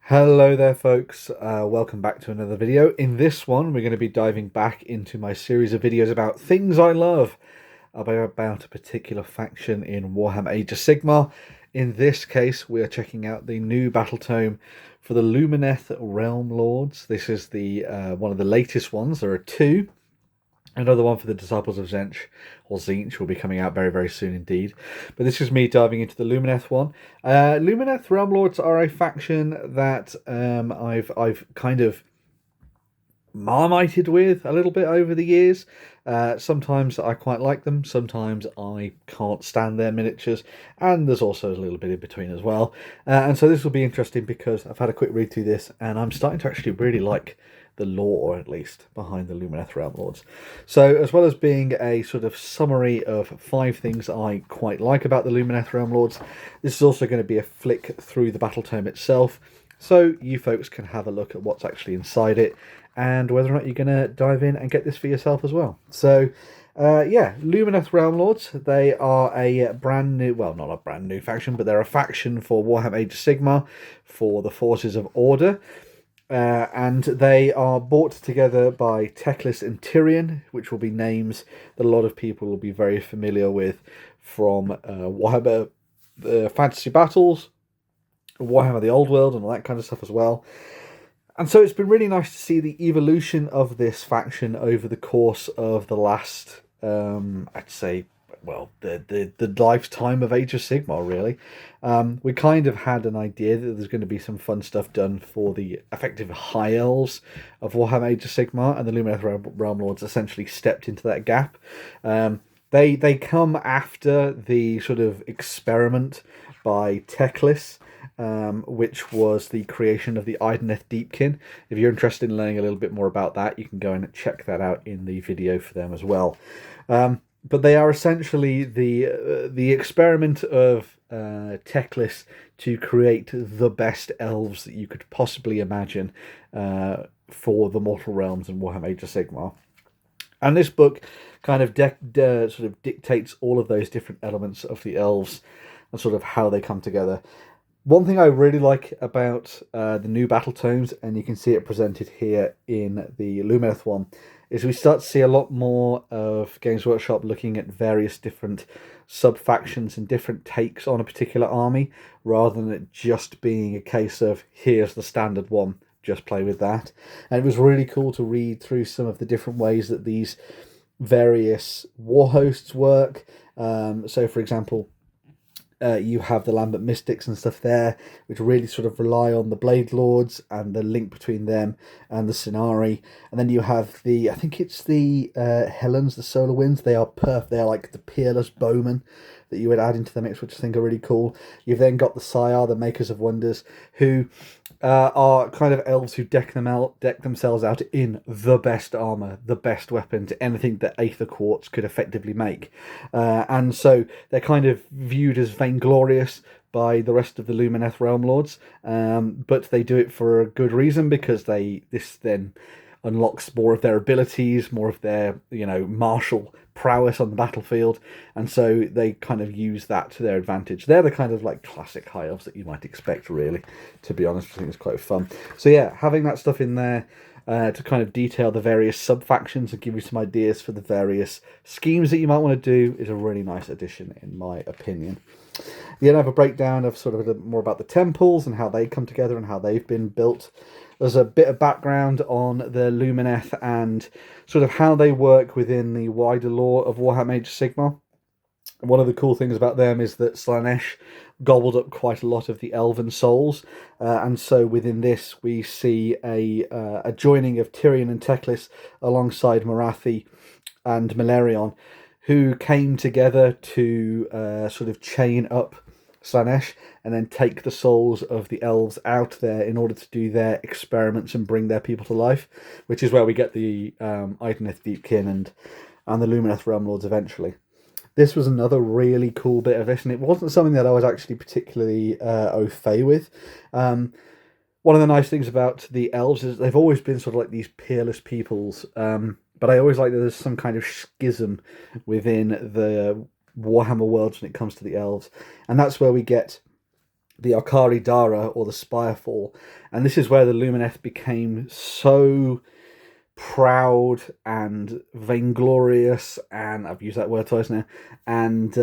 Hello there folks, welcome back to another video. In this one we're going to be diving back into my series of videos about things I love, about a particular faction in Warhammer Age of Sigmar. In this case we are checking out the new Battletome for the Lumineth Realm-lords. This is the one of the latest ones. There are two. Another one for the Disciples of Tzeentch, or Tzeentch, will be coming out very, very soon indeed. But this is me diving into the Lumineth one. Lumineth Realm-lords are a faction that I've kind of marmited with a little bit over the years. Sometimes I quite like them, sometimes I can't stand their miniatures, and there's also a little bit in between as well. And so this will be interesting because I've had a quick read through this, and I'm starting to actually really like the lore, at least, behind the Lumineth Realm-lords. So, as well as being a sort of summary of 5 things I quite like about the Lumineth Realm-lords, this is also going to be a flick through the Battletome itself, so you folks can have a look at what's actually inside it, and whether or not you're going to dive in and get this for yourself as well. So, yeah, Lumineth Realm-lords, they are a brand new, well, not a brand new faction, but they're a faction for Warhammer Age of Sigmar, for the Forces of Order. And they are brought together by Teclis and Tyrion, which will be names that a lot of people will be very familiar with from Warhammer Fantasy Battles, Warhammer the Old World, and all that kind of stuff as well. And so it's been really nice to see the evolution of this faction over the course of the last, I'd say, well, the lifetime of Age of Sigmar, really. We kind of had an idea that there's going to be some fun stuff done for the effective high elves of Warhammer Age of Sigmar, and the Lumineth Realm-lords essentially stepped into that gap. They come after the sort of experiment by Teclis, which was the creation of the Idoneth Deepkin. If you're interested in learning a little bit more about that, you can go and check that out in the video for them as well. But they are essentially the experiment of Teclis to create the best elves that you could possibly imagine for the Mortal Realms and Warhammer Age of Sigmar. And this book kind of sort of dictates all of those different elements of the elves and sort of how they come together. One thing I really like about the new Battletomes, and you can see it presented here in the Lumineth one, is we start to see a lot more of Games Workshop looking at various different sub-factions and different takes on a particular army, rather than it just being a case of, here's the standard one, just play with that. And it was really cool to read through some of the different ways that these various war hosts work. So, for example, you have the Lambert Mystics and stuff there, which really sort of rely on the Blade Lords and the link between them and the Cenari. And then you have I think it's the Helens, the Solar Winds. They are perfect. They are like the peerless bowmen that you would add into the mix, which I think are really cool. You've then got the Sire, the Makers of Wonders, who are kind of elves who deck themselves out in the best armor, the best weapons, anything that Aether Quartz could effectively make. And so they're kind of viewed as vainglorious by the rest of the Lumineth Realm-lords, but they do it for a good reason, because this then unlocks more of their abilities, more of their, martial prowess on the battlefield, and so they kind of use that to their advantage. They're the kind of like classic high elves that you might expect, really, to be honest. I think it's quite fun. So yeah, having that stuff in there to kind of detail the various sub-factions and give you some ideas for the various schemes that you might want to do is a really nice addition, in my opinion. You then have a breakdown of sort of a little more about the temples and how they come together and how they've been built. There's a bit of background on the Lumineth and sort of how they work within the wider lore of Warhammer Age of Sigmar. One of the cool things about them is that Slaanesh gobbled up quite a lot of the Elven souls, and so within this we see a joining of Tyrion and Teclis alongside Morathi and Malerion, who came together to sort of chain up Slaanesh and then take the souls of the elves out there in order to do their experiments and bring their people to life, which is where we get the Idoneth Deepkin and the Lumineth Realm-lords eventually. This was another really cool bit of this, and it wasn't something that I was actually particularly au fait with. One of the nice things about the elves is they've always been sort of like these peerless peoples, but I always like that there's some kind of schism within the Warhammer worlds when it comes to the elves, and that's where we get the Arkari Dara, or the Spirefall. And this is where the Lumineth became so proud and vainglorious, and I've used that word twice now, and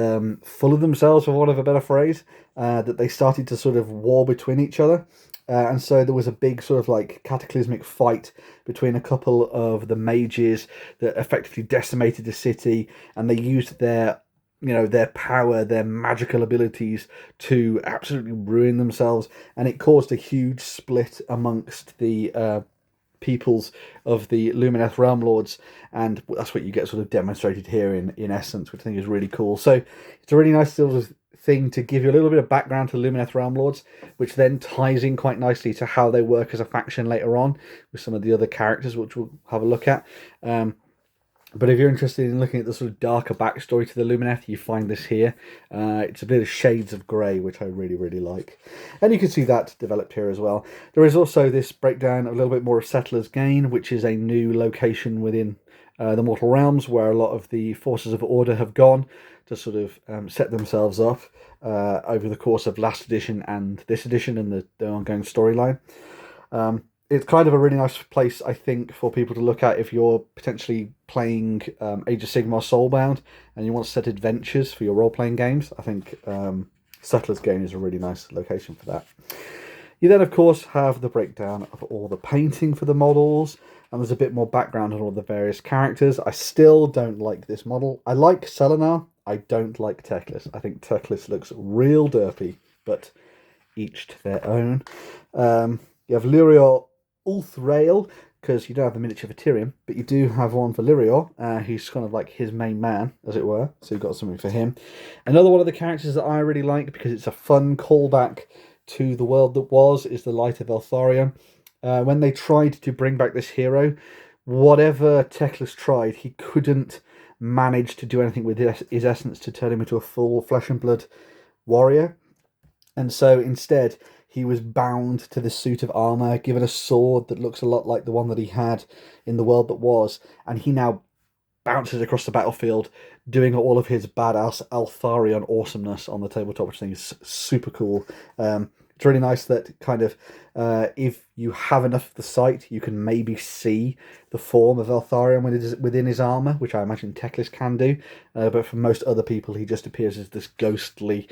full of themselves, for want of a better phrase, that they started to sort of war between each other. And so there was a big sort of like cataclysmic fight between a couple of the mages that effectively decimated the city, and they used their their power, their magical abilities to absolutely ruin themselves, and it caused a huge split amongst the peoples of the Lumineth Realm-lords, and that's what you get sort of demonstrated here in essence, which I think is really cool. So it's a really nice sort of thing to give you a little bit of background to the Lumineth Realm-lords, which then ties in quite nicely to how they work as a faction later on with some of the other characters, which we'll have a look at. But if you're interested in looking at the sort of darker backstory to the Lumineth, you find this here. It's a bit of shades of grey, which I really, really like. And you can see that developed here as well. There is also this breakdown, a little bit more of Settlers Gain, which is a new location within the Mortal Realms, where a lot of the forces of order have gone to sort of set themselves up over the course of last edition and this edition and the ongoing storyline. It's kind of a really nice place, I think, for people to look at if you're potentially playing Age of Sigmar Soulbound and you want to set adventures for your role-playing games. I think Settlers Gain is a really nice location for that. You then, of course, have the breakdown of all the painting for the models, and there's a bit more background on all the various characters. I still don't like this model. I like Selenar. I don't like Teclis. I think Teclis looks real derpy, but each to their own. You have Lurior Ulthrail, because you don't have the miniature for Tyrion, but you do have one for Lurior. He's kind of like his main man, as it were, so you've got something for him. Another one of the characters that I really like, because it's a fun callback to the world that was, is the Light of Eltharion. When they tried to bring back this hero, whatever Teclis tried, he couldn't manage to do anything with his essence to turn him into a full flesh and blood warrior. And so instead, he was bound to this suit of armour, given a sword that looks a lot like the one that he had in the world that was, and he now bounces across the battlefield, doing all of his badass Eltharion awesomeness on the tabletop, which I think is super cool. It's really nice that kind of, if you have enough of the sight, you can maybe see the form of Eltharion within his armour, which I imagine Teclis can do, but for most other people, he just appears as this ghostly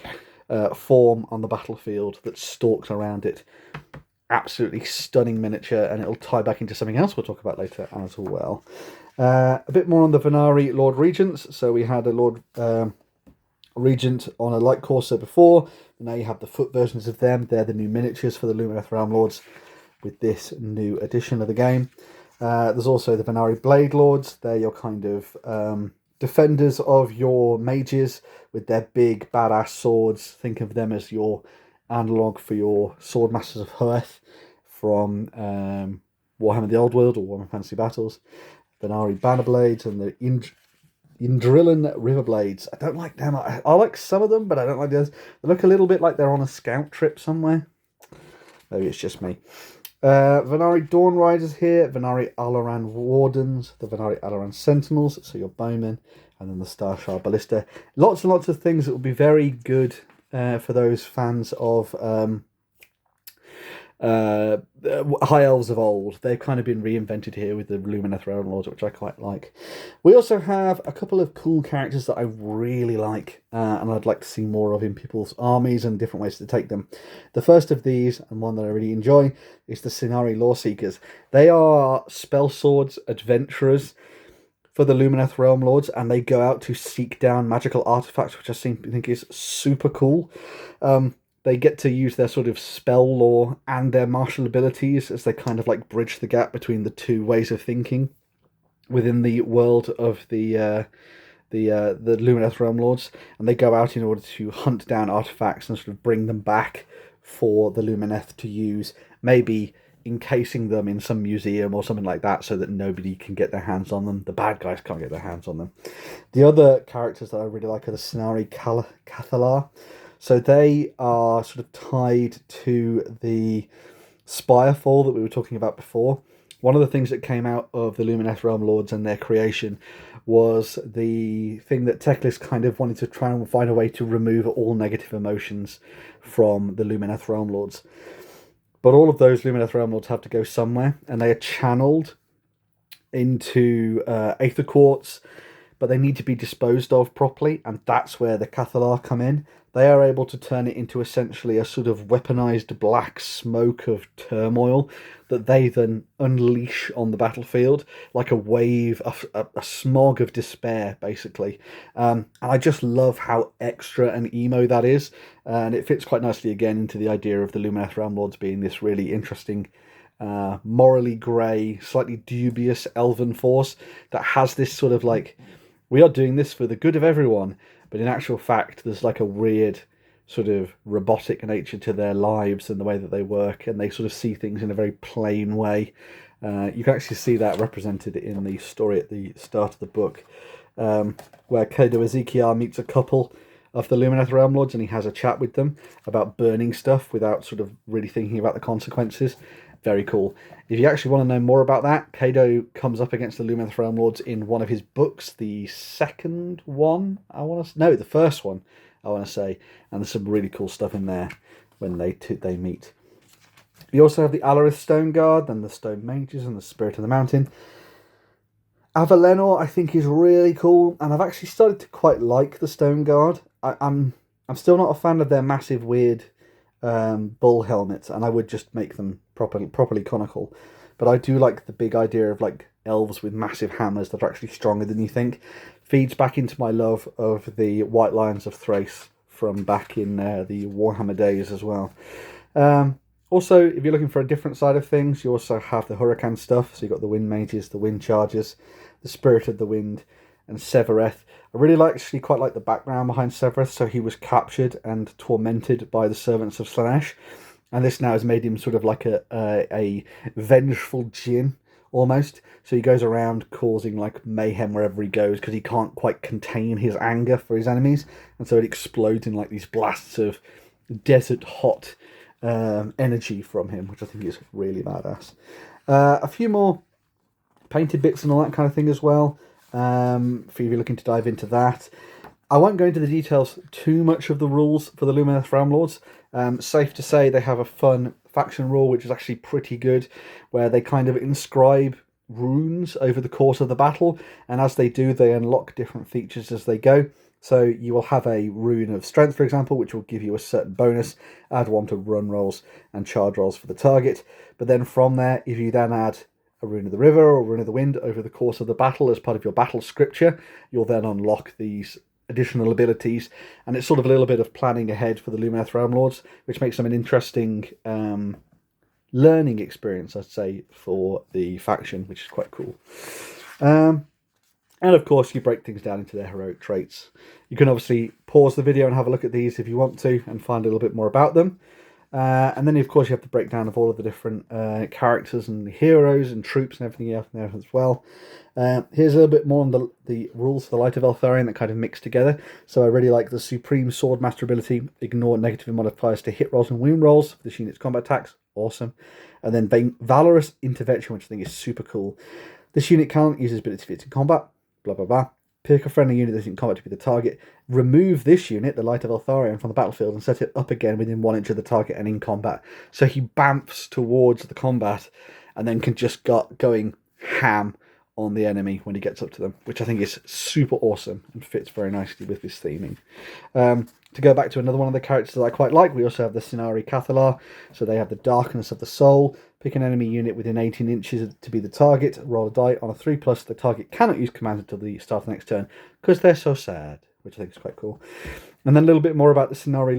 form on the battlefield that stalks around it. Absolutely stunning miniature, and it'll tie back into something else we'll talk about later as well. A bit more on the Venari Lord Regents. So we had a Lord Regent on a light Corsair before, and now you have the foot versions of them. They're the new miniatures for the Lumineth Realm-lords with this new edition of the game. There's also the Venari Blade Lords. They're your kind of defenders of your mages with their big badass swords. Think of them as your analogue for your Sword Masters of Hearth from Warhammer the Old World or Warhammer Fantasy Battles. Venari Bannerblades and the Indrillan Riverblades. I don't like them. I like some of them, but I don't like the others. They look a little bit like they're on a scout trip somewhere. Maybe it's just me. Venari Dawn Riders here, Venari Alaran Wardens, the Venari Alaran Sentinels, so your bowmen, and then the Starshard Ballista. Lots and lots of things that will be very good for those fans of High Elves of old. They've kind of been reinvented here with the Lumineth Realm-lords, which I quite like. We also have a couple of cool characters that I really like, and I'd like to see more of in people's armies and different ways to take them. The first of these, and one that I really enjoy, is the Sinari Lawseekers. They are spell swords adventurers for the Lumineth Realm-lords, and they go out to seek down magical artifacts, which I think is super cool. They get to use their sort of spell lore and their martial abilities as they kind of like bridge the gap between the two ways of thinking within the world of the Lumineth Realm-lords, and they go out in order to hunt down artifacts and sort of bring them back for the Lumineth to use, maybe encasing them in some museum or something like that so that nobody can get their hands on them. The bad guys can't get their hands on them. The other characters that I really like are the Sinari Cathalar. So they are sort of tied to the Spirefall that we were talking about before. one of the things that came out of the Lumineth Realm-lords and their creation was the thing that Teclis kind of wanted to try and find a way to remove all negative emotions from the Lumineth Realm-lords. But all of those Lumineth Realm-lords have to go somewhere, and they are channeled into Aether Quartz, but they need to be disposed of properly, and that's where the Cathalar come in. They are able to turn it into essentially a sort of weaponized black smoke of turmoil that they then unleash on the battlefield like a wave, a smog of despair, basically. And I just love how extra and emo that is, and it fits quite nicely again into the idea of the Lumineth Realm-lords being this really interesting, morally grey, slightly dubious elven force that has this sort of like, we are doing this for the good of everyone, but in actual fact there's like a weird sort of robotic nature to their lives and the way that they work, and they sort of see things in a very plain way. You can actually see that represented in the story at the start of the book, where Kado Ezekiel meets a couple of the Lumineth Realm-lords and he has a chat with them about burning stuff without sort of really thinking about the consequences. Very cool. If you actually want to know more about that, Kado comes up against the Lumineth Realm-lords in one of his books, the second one, the first one, I want to say, and there's some really cool stuff in there when they meet. You also have the Alarith Stone Guard, and the Stone Mages, and the Spirit of the Mountain. Avalenor, I think, is really cool, and I've actually started to quite like the Stone Guard. I'm still not a fan of their massive, weird bull helmets, and I would just make them properly conical. But I do like the big idea of like elves with massive hammers that are actually stronger than you think. Feeds back into my love of the White Lions of Thrace from back in the Warhammer days as well. Also, if you're looking for a different side of things, you also have the Huracan stuff. So you've got the Wind Mages, the Wind Chargers, the Spirit of the Wind, and Severeth. I really actually quite like the background behind Severeth. So he was captured and tormented by the servants of Slaanesh, and this now has made him sort of like a vengeful djinn almost. So he goes around causing like mayhem wherever he goes because he can't quite contain his anger for his enemies, and so it explodes in like these blasts of desert hot energy from him, which I think is really badass. A few more painted bits and all that kind of thing as well, for if you're looking to dive into that. I won't go into the details too much of the rules for the Lumineth Realm-lords. Safe to say they have a fun faction rule, which is actually pretty good, where they kind of inscribe runes over the course of the battle, and as they do, they unlock different features as they go. So you will have a rune of strength, for example, which will give you a certain bonus, add one to run rolls and charge rolls for the target. But then from there, if you then add a rune of the river or rune of the wind over the course of the battle as part of your battle scripture, you'll then unlock these additional abilities, and it's sort of a little bit of planning ahead for the Lumineth Realm-lords, which makes them an interesting learning experience, I'd say, for the faction, which is quite cool. And of course, you break things down into their heroic traits. You can obviously pause the video and have a look at these if you want to and find a little bit more about them. And then, of course, you have the breakdown of all of the different characters and the heroes and troops and everything else there as well. Here's a little bit more on the rules for the Light of Eltharion that kind of mix together. So I really like the Supreme Sword Master ability. Ignore negative modifiers to hit rolls and wound rolls for this unit's combat attacks. Awesome. And then Valorous Intervention, which I think is super cool. This unit can't use his ability if it's in combat. Blah, blah, blah. Pick a friendly unit that's in combat to be the target. Remove this unit, the Light of Eltharion, from the battlefield and set it up again within 1 inch of the target and in combat. So he bamfs towards the combat and then can just get going ham on the enemy when he gets up to them, which I think is super awesome and fits very nicely with this theming. To go back to another one of the characters that I quite like, we also have the Sinari Cathalar. So they have the Darkness of the Soul. Pick an enemy unit within 18 inches to be the target. Roll a die. On a 3+, the target cannot use commands until the start of the next turn because they're so sad, which I think is quite cool. And then a little bit more about the Sinari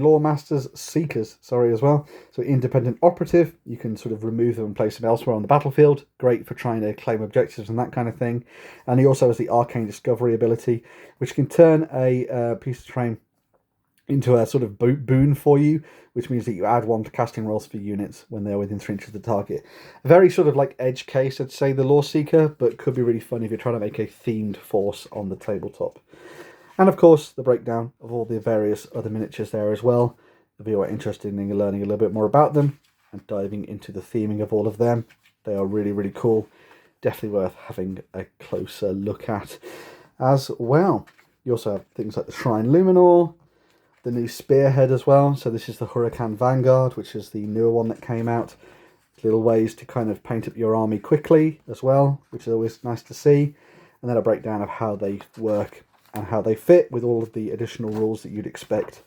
Seekers, as well. So independent operative, you can sort of remove them and place them elsewhere on the battlefield. Great for trying to claim objectives and that kind of thing. And he also has the Arcane Discovery ability, which can turn a piece of terrain into a sort of boon for you, which means that you add 1 to casting rolls for units when they're within 3 inches of the target. A very sort of like edge case, I'd say, the Lore Seeker, but could be really fun if you're trying to make a themed force on the tabletop. And of course, the breakdown of all the various other miniatures there as well. If you're interested in learning a little bit more about them, and diving into the theming of all of them. They are really, really cool. Definitely worth having a closer look at as well. You also have things like the Shrine Luminor, the new Spearhead as well. So this is the Huracan Vanguard, which is the newer one that came out. Little ways to kind of paint up your army quickly as well, which is always nice to see. And then a breakdown of how they work and how they fit with all of the additional rules that you'd expect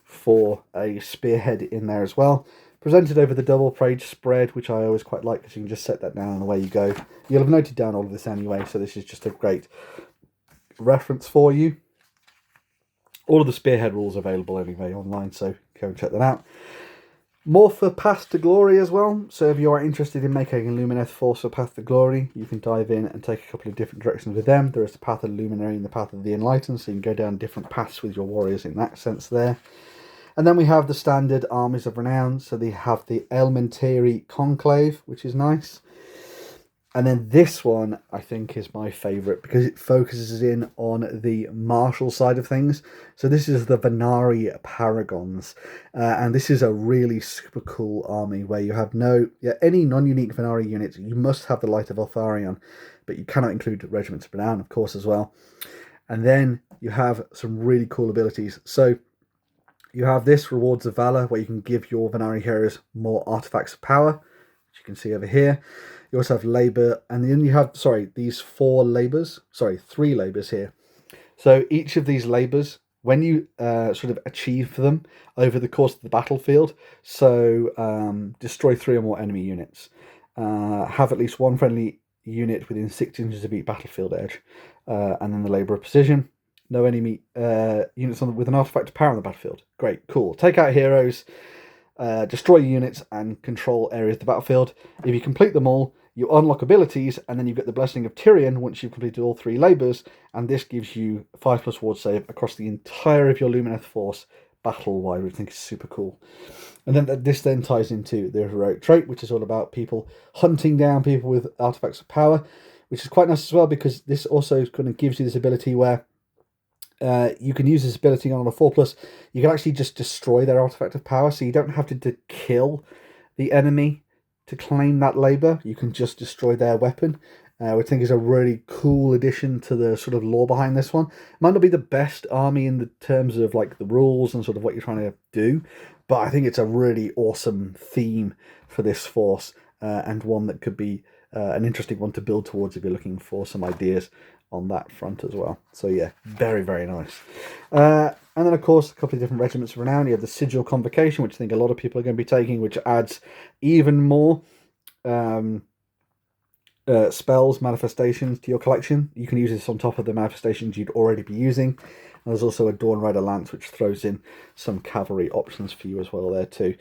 for a Spearhead in there as well. Presented over the double page spread, which I always quite like because you can just set that down and away you go. You'll have noted down all of this anyway, so this is just a great reference for you. All of the Spearhead rules are available anyway online, so go and check that out. More for Path to Glory as well. So if you are interested in making a Lumineth force for Path to Glory, you can dive in and take a couple of different directions with them. There is the Path of the Luminary and the Path of the Enlightened, so you can go down different paths with your warriors in that sense there. And then we have the standard Armies of Renown. So they have the Aelven Conclave, which is nice. And then this one, I think, is my favourite because it focuses in on the martial side of things. So this is the Venari Paragons. And this is a really super cool army where you have any non-unique Venari units. You must have the Light of Eltharion, but you cannot include Regiments of Renown, of course, as well. And then you have some really cool abilities. So you have this Rewards of Valor, where you can give your Venari heroes more artifacts of power, which you can see over here. You also have labour, and then you have, these three labours here. So each of these labours, when you sort of achieve them over the course of the battlefield, so destroy 3 or more enemy units, have at least one friendly unit within 6 inches of each battlefield edge, and then the labour of precision. No enemy units with an artifact of power on the battlefield. Great, cool. Take out heroes, destroy units, and control areas of the battlefield. If you complete them all, you unlock abilities, and then you get the Blessing of Tyrion once you've completed all 3 labours, and this gives you 5+ ward save across the entire of your Lumineth force battle-wide, which I think is super cool. And then this then ties into the heroic trait, which is all about people hunting down people with artifacts of power, which is quite nice as well, because this also kind of gives you this ability where you can use this ability on a 4+. You can actually just destroy their artifact of power, so you don't have to kill the enemy to claim that labour. You can just destroy their weapon, which I think is a really cool addition to the sort of lore behind this one. Might not be the best army in the terms of like the rules and sort of what you're trying to do, but I think it's a really awesome theme for this force, and one that could be an interesting one to build towards if you're looking for some ideas on that front as well. So yeah, very, very nice. And then, of course, a couple of different Regiments of Renown. You have the Sigil Convocation, which I think a lot of people are going to be taking, which adds even more spells, manifestations to your collection. You can use this on top of the manifestations you'd already be using. And there's also a Dawn Rider Lance, which throws in some cavalry options for you as well there too.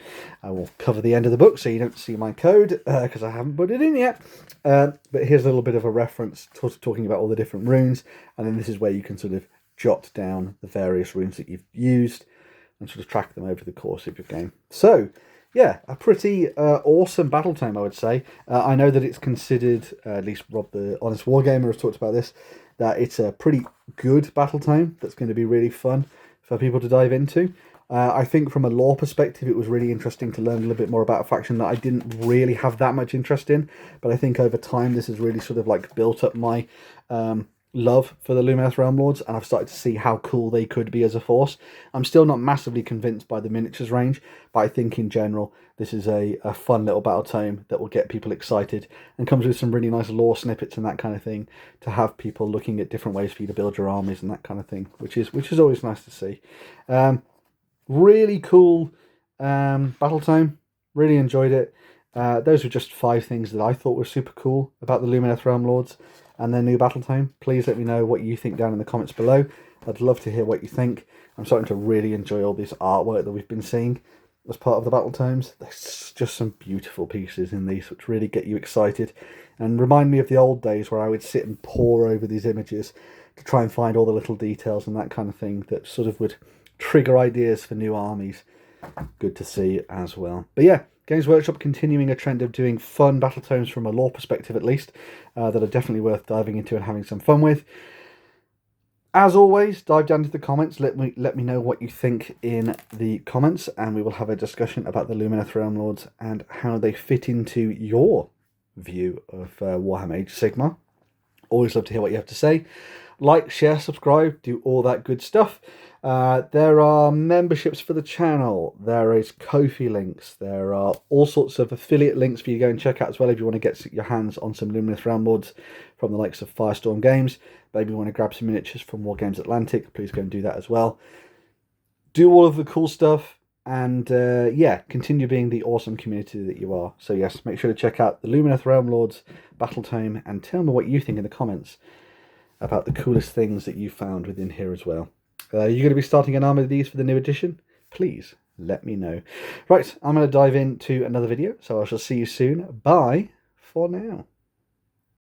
I will cover the end of the book so you don't see my code, because I haven't put it in yet. But here's a little bit of a reference talking about all the different runes. And then this is where you can sort of jot down the various runes that you've used and sort of track them over the course of your game. So yeah, a pretty awesome Battletome, I would say. I know that it's considered, at least Rob the Honest Wargamer has talked about this, that it's a pretty good Battletome that's going to be really fun for people to dive into. I think from a lore perspective, it was really interesting to learn a little bit more about a faction that I didn't really have that much interest in. But I think over time, this has really sort of like built up my love for the Lumineth Realm-lords, and I've started to see how cool they could be as a force. I'm still not massively convinced by the miniatures range, but I think in general this is a fun little battle tome that will get people excited and comes with some really nice lore snippets and that kind of thing to have people looking at different ways for you to build your armies and that kind of thing, which is always nice to see. Really cool battle tome, really enjoyed it. Those were just 5 things that I thought were super cool about the Lumineth Realm-lords and their new Battletome. Please let me know what you think down in the comments below. I'd love to hear what you think. I'm starting to really enjoy all this artwork that we've been seeing as part of the Battletomes. There's just some beautiful pieces in these which really get you excited and remind me of the old days where I would sit and pore over these images to try and find all the little details and that kind of thing that sort of would trigger ideas for new armies. Good to see as well. But yeah, Games Workshop continuing a trend of doing fun Battletomes from a lore perspective at least, that are definitely worth diving into and having some fun with. As always, dive down to the comments. Let me know what you think in the comments, and we will have a discussion about the Lumineth Realm-lords and how they fit into your view of Warhammer Age of Sigmar. Always love to hear what you have to say. Like, share, subscribe, do all that good stuff. There are memberships for the channel. There is Ko-fi links. There are all sorts of affiliate links for you to go and check out as well if you want to get your hands on some Lumineth Realm-lords from the likes of Firestorm Games. Maybe you want to grab some miniatures from Wargames Atlantic. Please go and do that as well. Do all of the cool stuff. And yeah, continue being the awesome community that you are. So yes, make sure to check out the Lumineth Realm-lords Battletome and tell me what you think in the comments about the coolest things that you found within here as well. You're going to be starting an army of these for the new edition? Please let me know. Right, I'm going to dive into another video, so I shall see you soon. Bye for now.